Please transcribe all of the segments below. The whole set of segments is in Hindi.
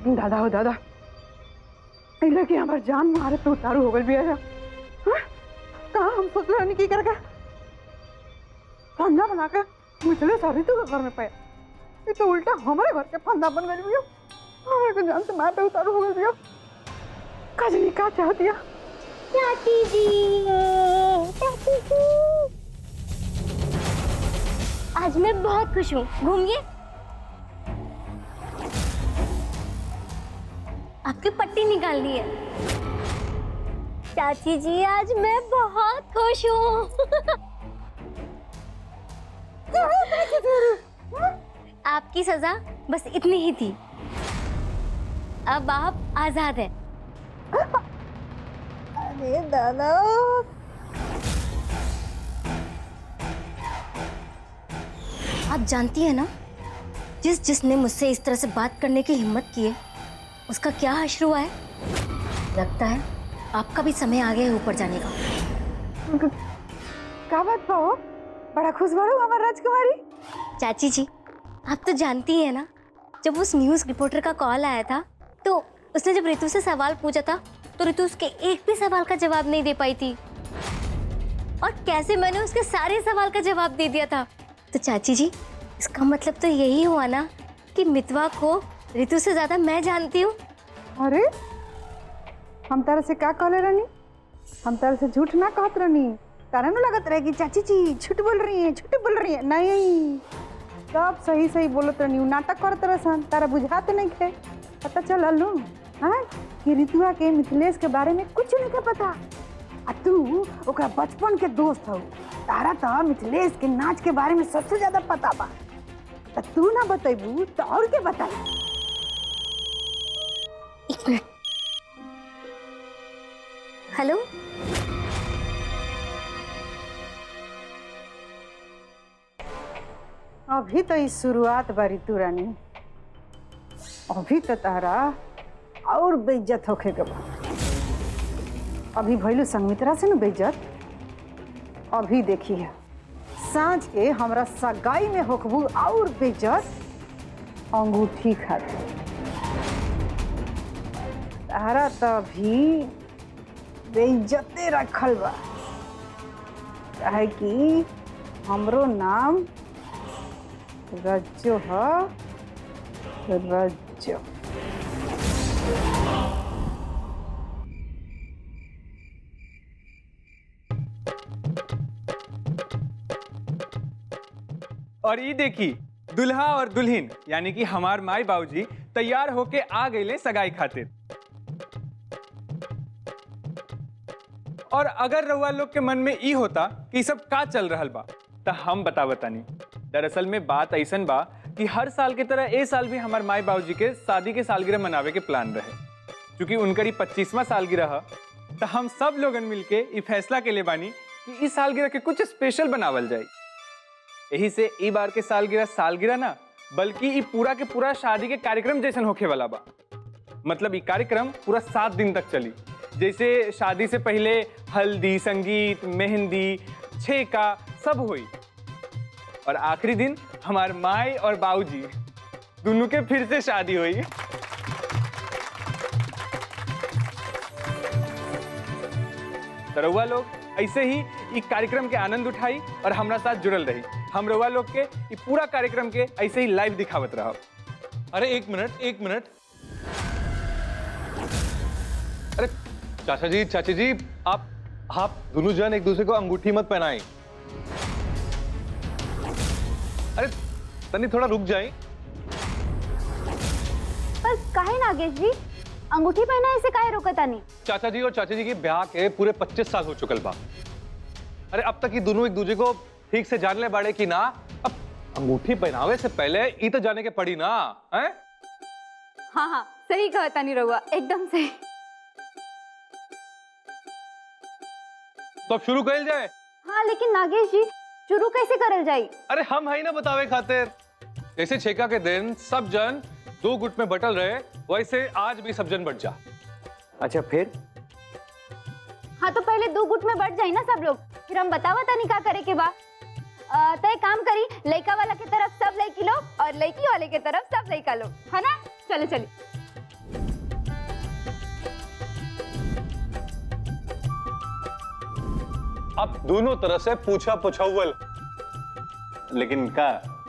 दादा हो दादा, लड़की हमारे जान मारे पे उतारू हो गल भी है। कहा हम सोच रहे की करके फंदा बना के मुझे सारी तो घर में पाया, ये तो उल्टा हमारे घर के फंदा बन गई भैया। हमारे को जान से मार पे उतारू हो गल भैया। कजनी का चाह दिया चाची जी, चाची जी, आज मैं बहुत खुश हूँ। घूमिए। आपकी पट्टी निकालनी है। चाची जी, आज मैं बहुत खुश हूँ। आपकी सजा बस इतनी ही थी। अब आप आजाद हैं। अरे दादा, आप जानती है ना, जिसने मुझसे इस तरह से बात करने की हिम्मत की है, उसका क्या हश्र हुआ है। लगता है आपका भी समय आ गया है ऊपर जाने का। क्या बात पाओ, बड़ा खुश बाड़ू हमारा राजकुमारी। चाची जी, आप तो जानती हैं ना, जब उस न्यूज़ रिपोर्टर का कॉल आया था तो उसने जब ऋतु से सवाल पूछा था तो ऋतु उसके एक भी सवाल का जवाब नहीं दे पाई थी, और कैसे मैंने उसके सारे सवाल का जवाब दे दिया था। तो चाची जी, इसका मतलब तो यही हुआ ना कि मितवा को ऋतु से ज्यादा मैं जानती हूँ। अरे हम तारा से क्या कहले रहनी, हम तारा से झूठ ना कहत रहनी। तारा न लगत रहे कि चाची जी झूठ बोल रही है, झूठ बोल रही है। नहीं, सब सही सही बोलत रहनी, नाटक करत रहसन। तारा बुझात नहीं थे, पता चल अल्लू हाँ कि ऋतुआ के मिथिलेश के बारे में कुछ नहीं के पता। आ तू ओकरा बचपन के दोस्त हो, तारा तो मिथिलेश के नाच के बारे में सबसे ज्यादा पता बा। तो तू ना बतेबू तो और के बताई। एक मिनट। हेलो, अभी तो इस शुरुआत बारी तू रानी, अभी तो तारा और बेइज्जत होखे के बा। अभी भइलू संगमित्रा से न बेइज्जत। अभी देखी है सांझ के हमरा सगाई में होखबू और बेइज्जत अंगूठी खातिर। तारा तो भी बेइज्जते रखल बा, काहे कि हमरो नाम रज्जो है, रज्जो। और ये देखी, दुल्हा और दुल्हन यानी कि हमार माई बाबूजी तैयार होके आ गए सगाई खातिर। और अगर रउआ लोग के मन में ई होता कि ई सब का चल रहल बा, तो हम बतावतानी। दरअसल में बात ऐसन बा कि हर साल की तरह ए साल भी हमार माई बाबूजी के शादी के सालगिरह मनावे के प्लान रहे। क्योंकि उनकरी 25वां सालगिरह, तो हम सब लोगन मिलके ई फैसला के ले बानी कि इस सालगिरह के कुछ स्पेशल बनावल जाए। यही से ई बार के सालगिरह ना, बल्कि ई पूरा के पूरा शादी के कार्यक्रम जैसन होखे वाला बा। मतलब ई कार्यक्रम पूरा 7 दिन तक चली। जैसे शादी से पहले हल्दी, संगीत, मेहंदी, छेका सब हुई, और आखिरी दिन हमार माई और बाबूजी दोनों के फिर से शादी हुई। तो रउआ लोग ऐसे ही इस कार्यक्रम के आनंद उठाई और हमारा साथ जुड़ल रही। हम रउआ लोग के ये पूरा कार्यक्रम के ऐसे ही लाइव दिखावत रहा। अरे एक मिनट। अरे चाचा जी, आप दोनों जन एक दूसरे को अंगूठी मत पहनाएं। अरे तनी थोड़ा रुक जाए। पर काहे नागेश जी, अंगूठी पहना इसे काहे रोकतानी? चाचा जी और चाची जी के ब्याह के पूरे 25 साल हो चुकल बा। अरे अब तक ये दोनों एक दूसरे को ठीक से जान ले बाड़े कि ना। अब अंगूठी पहनावे से पहले ई तो जाने के पड़ी ना, हैं? हाँ, सही कहतानी रहुआ, एकदम सही। तो अब शुरू कर जाए। हाँ, लेकिन नागेश जी शुरू कैसे करल जाई? अरे हम है ना बतावे खातिर। जैसे छेका के दिन सब जन 2 गुट में बटल रहे, वैसे आज भी सब जन बट जा। अच्छा फिर? हाँ, तो पहले 2 गुट में बढ़ जाए ना सब लोग, फिर हम बतावा तानी का करे के बा। तो एक काम करी, लड़का वाला के तरफ सब लड़की लोग और लड़की वाले के तरफ सब लड़का लोग, है ना? चलो। अब दोनों तरह से पूछा पुछावल। लेकिन का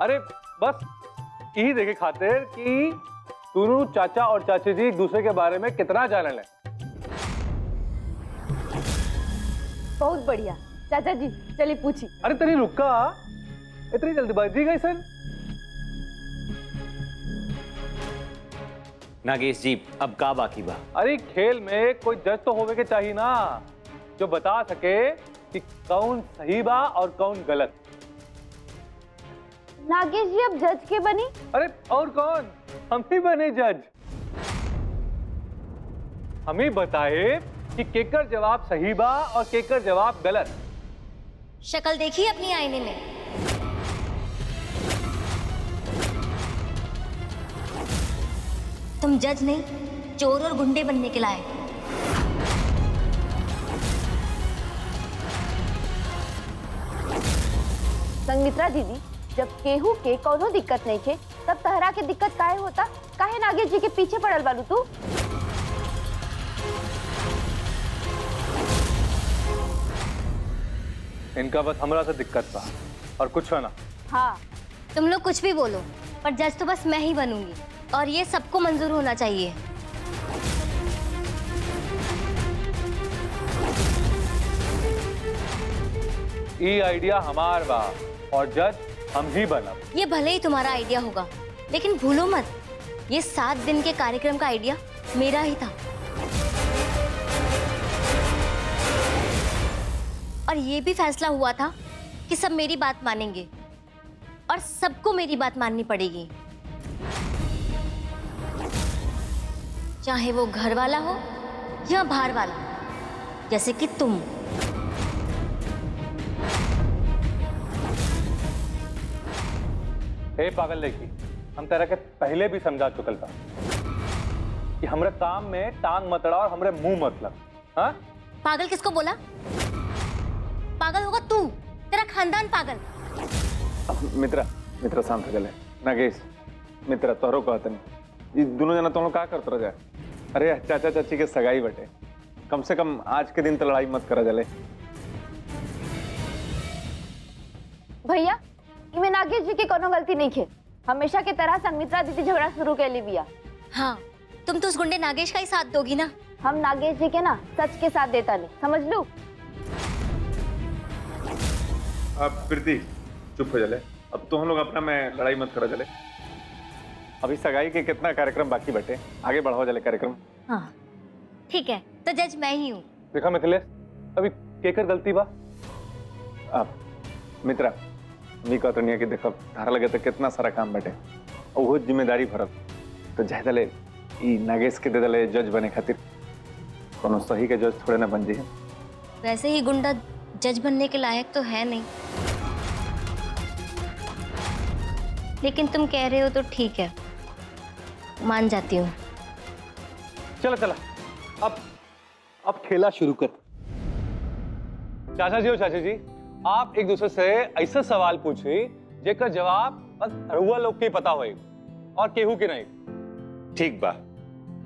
अरे बस यही देखे खातिर कि दोनों चाचा और चाची जी एक दूसरे के बारे में कितना जाने ले। बहुत बढ़िया चाचा जी, चलिए पूछी। अरे तेरी रुका, इतनी जल्दबाजी कैसे? नागेश जी अब का बाकी बा? अरे खेल में कोई जज तो होवे के चाहिए ना, जो बता सके कि कौन सही बा और कौन गलत। नागेश जी अब जज के बनी? अरे और कौन, हम ही बने जज। हम ही बताए कि केकर जवाब सही बा और केकर जवाब गलत। शक्ल देखी अपनी आईने में। तुम जज नहीं, चोर और गुंडे बनने के लायक। संगमित्रा दीदी, जब केहू के कोनो दिक्कत नहीं थे, तब तहरा के दिक्कत काहे होता? काहे नागेश जी के पीछे पड़ल बालू तू? इनका बस हमरा से दिक्कत बा और कुछ ना। हाँ, तुम लोग कुछ भी बोलो, पर जज तो बस मैं ही बनूंगी, और ये सबको मंजूर होना चाहिए। ये आइडिया हमार बा और जज हम ही बनब। ये भले ही तुम्हारा आइडिया होगा, लेकिन भूलो मत, ये 7 दिन के कार्यक्रम का आइडिया मेरा ही था। और ये भी फैसला हुआ था कि सब मेरी बात मानेंगे और सबको मेरी बात माननी पड़ेगी, चाहे वो घर वाला हो या बाहर वाला, जैसे कि तुम। हे पागल लड़की, हम तेरा के पहले भी समझा चुकल था कि हमरे काम में टांग मत अड़ा और हमरे मुंह मत लग। हाँ? पागल किसको बोला? पागल होगा तू, तेरा खानदान पागल। मित्रा शांत गले। नागेश मित्रा तोहरो कहत नहीं, ये दोनों जना तुम का करते रह जाए। अरे चाचा चाची के सगाई बटे, कम से कम आज के दिन तो लड़ाई मत करा जले। भैया इमे नागेश जी की कोनो गलती नहीं खे। हमेशा की तरह संगमित्रा दीदी झगड़ा शुरू कर ली बिया। हाँ, तुम तो उस गुंडे नागेश का ही साथ दोगी ना? हम नागेश जी के ना सच के साथ देता नहीं, समझ लू। अब प्रीति चुप हो जले, अब तो हम लोग अपना में लड़ाई मत करा जले। अभी सगाई के कितना कार्यक्रम बाकी बटे, आगे बढ़ाओ जले कार्यक्रम। हाँ ठीक है, तो जज मैं ही हूँ। देखा मिथिलेश, अभी केकर गलती बा? अब मित्रा मी कहत नहीं कि देखो तारा लगे तो कितना सारा काम बटे और वो जिम्मेदारी भरत, तो जाए दले ई नागेश के दे दले जज बने खातिर। कोनो सही के जज थोड़े ना बन जाइए। वैसे ही गुंडा जज बनने के लायक तो है नहीं, लेकिन तुम कह रहे हो तो ठीक है, मान जाती हूँ। चला चला, अब खेला शुरू कर। चाचा जी और चाची जी, आप एक दूसरे से ऐसा सवाल पूछे जेकर जवाब बस रहुआ लोग के पता होए और केहू के नहीं। ठीक बा।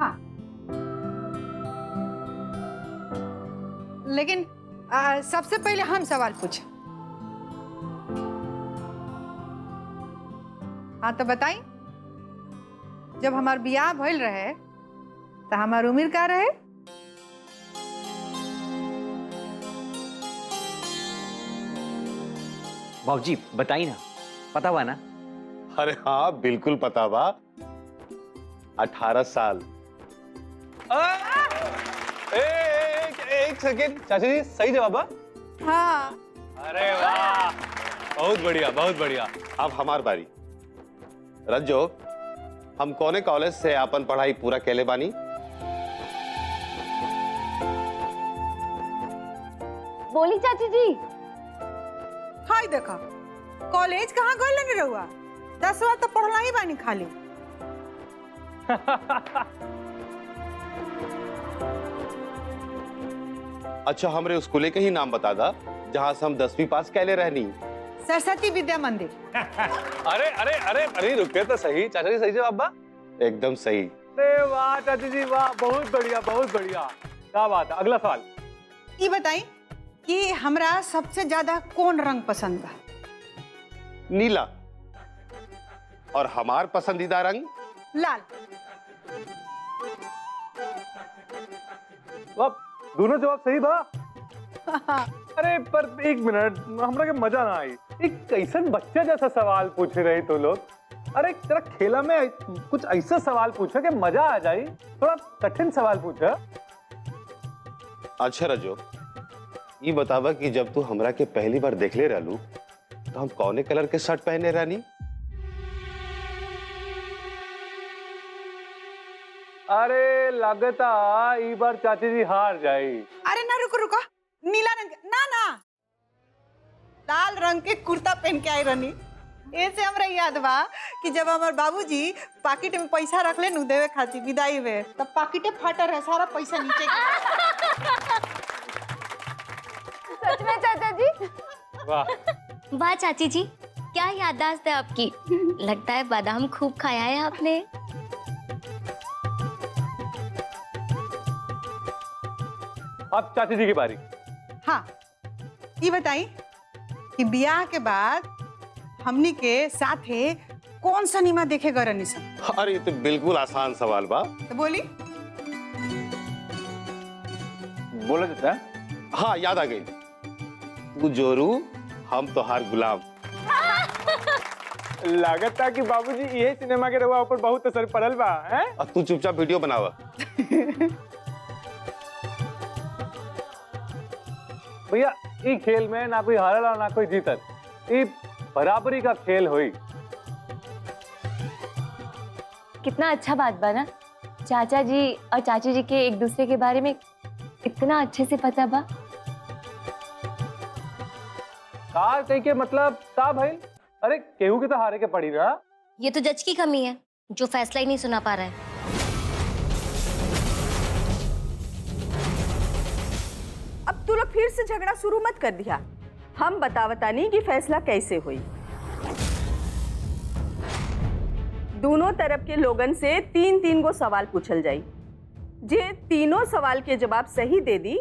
हाँ, लेकिन सबसे पहले हम सवाल पूछे। हाँ तो बताई, जब हमार बियाह भइल रहे तो हमार उम्र का रहे? बाबूजी बताई ना, पता हुआ ना? अरे हाँ बिल्कुल पता बा, 18 साल। एक सेकेंड, चाचा जी सही जवाब है? हाँ। अरे वाह, बहुत बढ़िया बहुत बढ़िया। अब हमार बारी। रज्जो, हम कौने कॉलेज से अपन पढ़ाई पूरा कैले बानी? बोली चाची जी। हाय देखा, कॉलेज कहाँ गइल नहीं रहुआ? 10वां तो पढ़ला ही बानी खाली। अच्छा हमरे स्कूले के ही नाम बता दा जहाँ से हम 10वीं पास कैले रहनी। सरस्वती विद्या मंदिर। अरे अरे अरे अरे रुके तो सही, चाचा जी सही जवाब बा? एकदम सही। अरे वाह चाची जी वाह, बहुत बढ़िया बहुत बढ़िया। क्या बात है। अगला सवाल। ये बताई कि हमरा सबसे ज्यादा कौन रंग पसंद बा? नीला। और हमार पसंदीदा रंग? लाल। अब दोनों जवाब सही बा। अरे पर एक मिनट, हमरा के मजा ना आई। एक कैसन बच्चा जैसा सवाल पूछ रहे तो लोग। अरे तेरा खेला में कुछ ऐसा सवाल पूछा कि मजा आ जाए। थोड़ा कठिन सवाल पूछा। अच्छा रजो, ये बतावा कि जब तू हमरा के पहली बार देखले रहलू तो हम कौने कलर के शर्ट पहने रहनी? अरे लगता ई बार चाची जी हार जाई। अरे ना, रुको रुको, नीला रंग ना ना, लाल रंग के कुर्ता पहन के आई रहनी। ऐसे हमरा याद बा कि जब हमार बाबूजी पाकिट में पैसा रख ले नु देवे खातिर विदाई में, तब पाकिटे फाटा रहे, सारा पैसा नीचे सच में चाचा जी? वाह वाह चाची जी, क्या याददाश्त है आपकी। लगता है बादाम खूब खाया है आपने। अब चाची जी की बारी। हाँ, ये बताई कि ब्याह के बाद हमनी के साथे कौन सा सिनेमा देखे गए रहनी सन? अरे ये तो बिल्कुल आसान सवाल बा। तो बोली। बोलो चाचा। हाँ, याद आ गई। तू जोरू, हम तोहार गुलाम। लागत था कि बाबूजी ये सिनेमा के रवा ऊपर बहुत असर पड़ल बा हैं? और तू चुपचाप वीडियो बनावा। भैया ई खेल में ना कोई हारल और ना कोई जीतल। ई बराबरी का खेल हुई। कितना अच्छा बात बा ना, चाचा जी और चाची जी के एक दूसरे के बारे में इतना अच्छे से पता बा। हार कही के मतलब का भाई? अरे केहू की तो हारे के पड़ी ना। ये तो जज की कमी है जो फैसला ही नहीं सुना पा रहा है। अब तू लोग फिर से झगड़ा शुरू मत कर दिया। हम बतावतानी कि फैसला कैसे हुई। दोनों तरफ के लोगन से तीन तीन गो सवाल पूछल जाई। जे तीनों सवाल के जवाब सही दे दी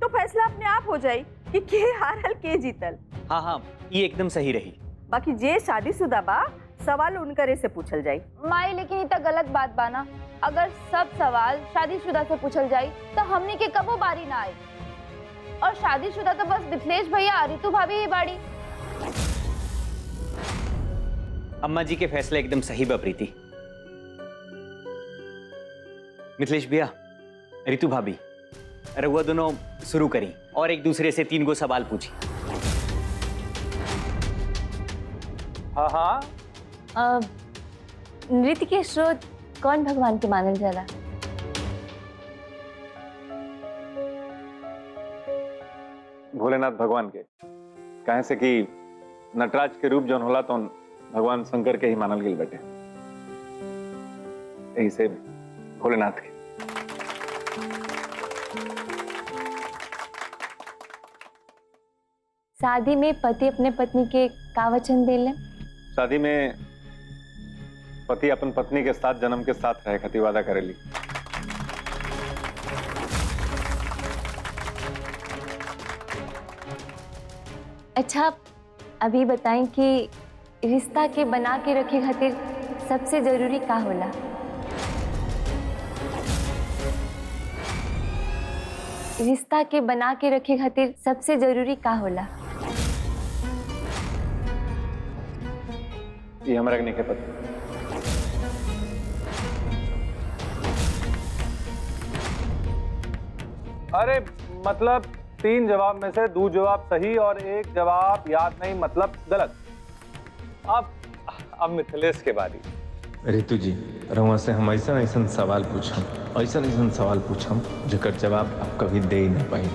तो फैसला अपने आप हो जाई कि के हारल के जीतल। हाँ हाँ, ये एकदम सही रही। बाकी जे शादीशुदा बा सवाल उनकरे से पूछल जाई। माई लेकिन ये तो गलत बात बा ना। अगर सब सवाल शादीशुदा से पूछल जाई तो हमने के कबो बारी ना आई। और शादीशुदा तो बस मिथिलेश भैया रितु भाभी ही बाड़ी। अम्मा जी के फैसले एकदम सही बा प्रीति। मिथिलेश भैया, रितु भाभी, रघुआ दोनों शुरू करी और एक दूसरे से तीन गो सवाल पूछी। हाँ हाँ। नृत्य के स्रोत कौन भगवान के मानल जाला? भोलेनाथ भगवान के। कहे से कि नटराज के रूप जौन होला तो भगवान शंकर के ही मानल गेल बटे, यही से भोलेनाथ के। शादी में पति अपने पत्नी के का वचन देले? शादी में पति अपन पत्नी के साथ जन्म के साथ रहे खातिर वादा करेली। अच्छा, अभी बताएं कि रिश्ता के बना के रखे खातिर सबसे जरूरी का होला? रिश्ता के बना के रखे खातिर सबसे जरूरी का होला? ये हमरा के नहीं के पता। अरे मतलब तीन जवाब में से दो जवाब सही और एक जवाब याद नहीं, मतलब गलत। अब मिथिलेश के बारी। रितु जी, रउआ से हम ऐसा ऐसा सवाल पूछम जेकर जवाब आप कभी दे ही नहीं पाई।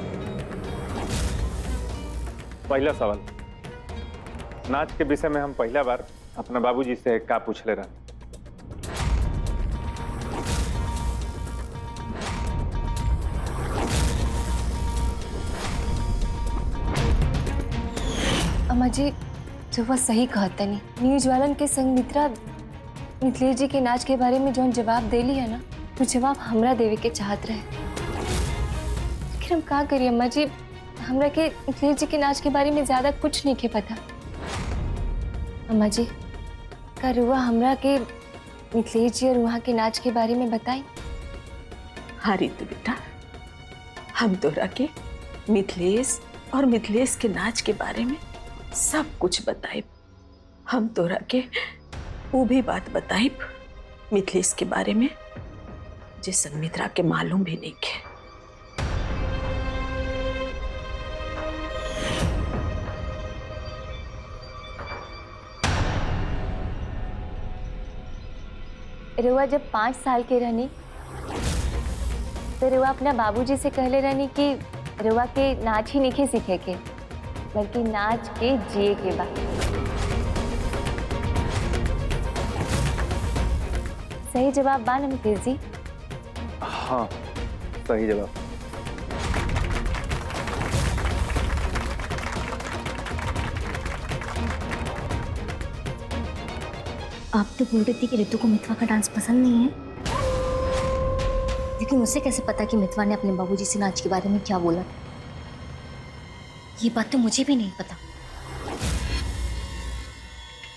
पहला सवाल, नाच के विषय में हम पहला बार अपना बाबूजी से का पूछले रहे? अम्मा जी, जो वह सही कहता नहीं। न्यूज वालन के संग मित्रा मिथिलेश जी के नाच के बारे में जो जवाब देली है ना, तो जवाब हमरा देवे के चाहत रहे। लेकिन हम का करिए अम्मा जी, हमरा के मिथिलेश जी के नाच के बारे में ज्यादा कुछ नहीं के पता। अम्मा जी, का रुआ हमरा के मिथिलेश जी और वहाँ के नाच के बारे में बताई? हाँ रितु बेटा, हम तोरा के मिथिलेश और मिथिलेश के नाच के बारे में सब कुछ बताइब। हम तोरा के वो भी बात बताइब मिथिलेश के बारे में जे संमित्रा के मालूम भी नहीं है। रुआ जब 5 साल के रहनी तो रुआ अपना बाबूजी से कहले रहनी कि रुआ के नाच ही नहीं सीखे के, बल्कि नाच के जिए के बा। सही जवाब बा ना मिथिलेश जी? हाँ, सही जवाब। आप तो बोल रही थी कि ऋतु को मितवा का डांस पसंद नहीं है, लेकिन मुझे कैसे पता कि मितवा ने अपने बाबूजी से नाच के बारे में क्या बोला? ये बात तो मुझे भी नहीं पता।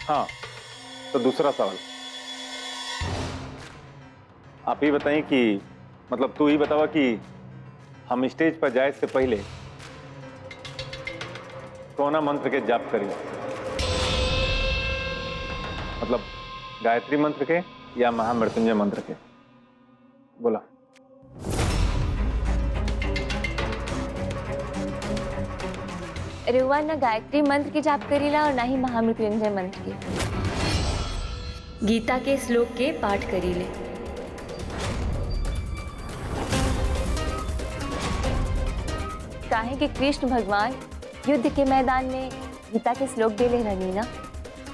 हाँ, तो दूसरा सवाल आप ही बताएं कि मतलब तू ही बतावा कि हम स्टेज पर जाए से पहले कौना मंत्र के जाप करें? मतलब गायत्री मंत्र के या महामृत्युंजय मंत्र के? बोला। रुआ न गायत्री मंत्र की जाप करीला और ना ही महामृत्युंजय मंत्र के। गीता के श्लोक के पाठ करीले। काहे कि कृष्ण भगवान युद्ध के मैदान में गीता के श्लोक देले रहनी ना,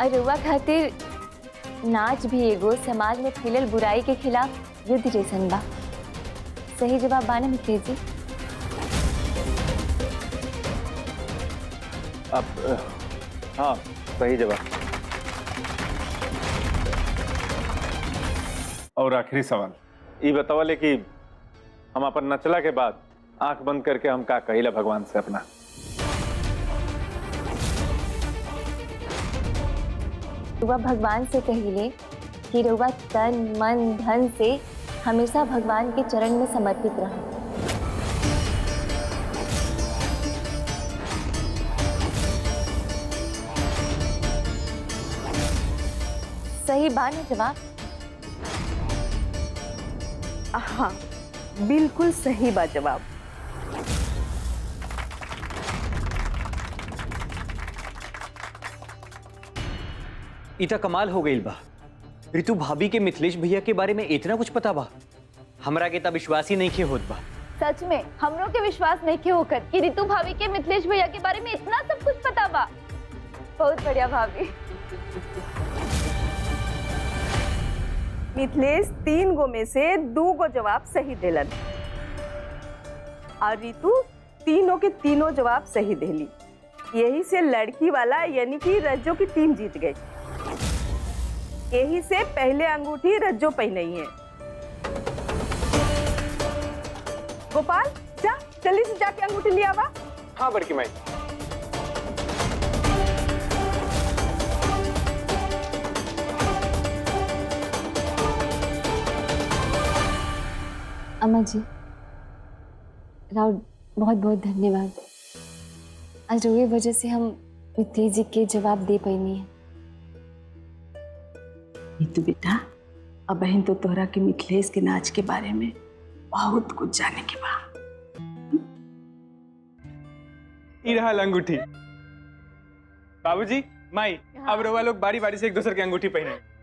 और रुआ खातिर नाच भी एगो समाज में फैलल बुराई के खिलाफ युद्ध जैसन बा। सही जवाब बा ना मिथिलेश जी? अब हाँ, सही जवाब। और आखिरी सवाल ये बतावाले कि हम अपन नचला के बाद आंख बंद करके हम का कहिला भगवान से अपना? रुआ भगवान से कहिले कि रुआ तन मन धन से हमेशा भगवान के चरण में समर्पित रहो। सही बा ना जवाब? हाँ, बिल्कुल सही बा जवाब। इतना कमाल हो गई बा। ऋतु भाभी के मिथिलेश भैया के बारे में इतना कुछ पता बा? हमरा के तब विश्वास ही नहीं के होत बा। सच में हमरों के विश्वास नहीं के होकर कि ऋतु भाभी के मिथिलेश भैया के बारे में इतना सब कुछ पता बा। बहुत बढ़िया भाभी। मिथिलेश 3 गो में से 2 गो जवाब सही देलन और ऋतु तीनों के तीनों जवाब सही देली। यही से लड़की वाला यानी कि रज्जो की टीम जीत गई। यही से पहले अंगूठी रज्जो पहनी है। गोपाल जा जल्दी से जाके अंगूठी ले आवा। हाँ बड़की माई। अम्मा जी, राउत बहुत बहुत धन्यवाद। आज रोए वजह से हम मिथिलेश जी के जवाब दे पाई नहीं है। नीतू बेटा, अब बहन तो तोहरा के मिथिलेश के नाच के बारे में बहुत कुछ जाने के बाद। ई रहल अंगूठी। बाबूजी, माई, अब रउआ लोग बारी बारी से एक दूसरे की अंगूठी पहने।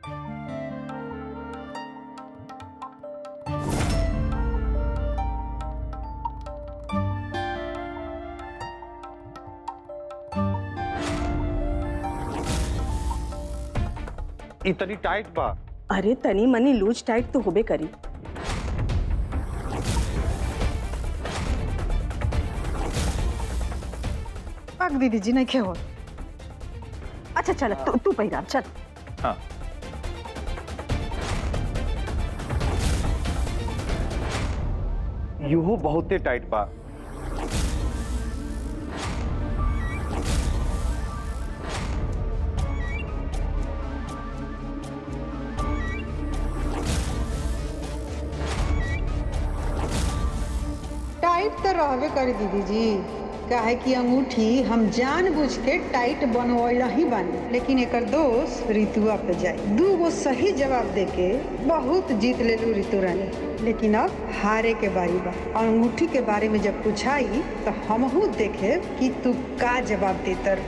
इतनी टाइट बा? अरे तनी मनी लूज टाइट तो होबे करी। पक दीदी जी नहीं खेहो। अच्छा चल तू पहिरा चल। हाँ। यूहो बहुते टाइट बा। रहबे करी दीदी जी, काहे कि अंगूठी हम जानबूझ के टाइट बनवैला ही बानी, लेकिन एकर दोष ऋतुआ पे जाए। 2 गो सही जवाब देके बहुत जीत लेलू ऋतु रानी, लेकिन अब हारे के बारी बा। अंगूठी के बारे में जब पूछाई तो हमहू देखे कि तू का जवाब देतर।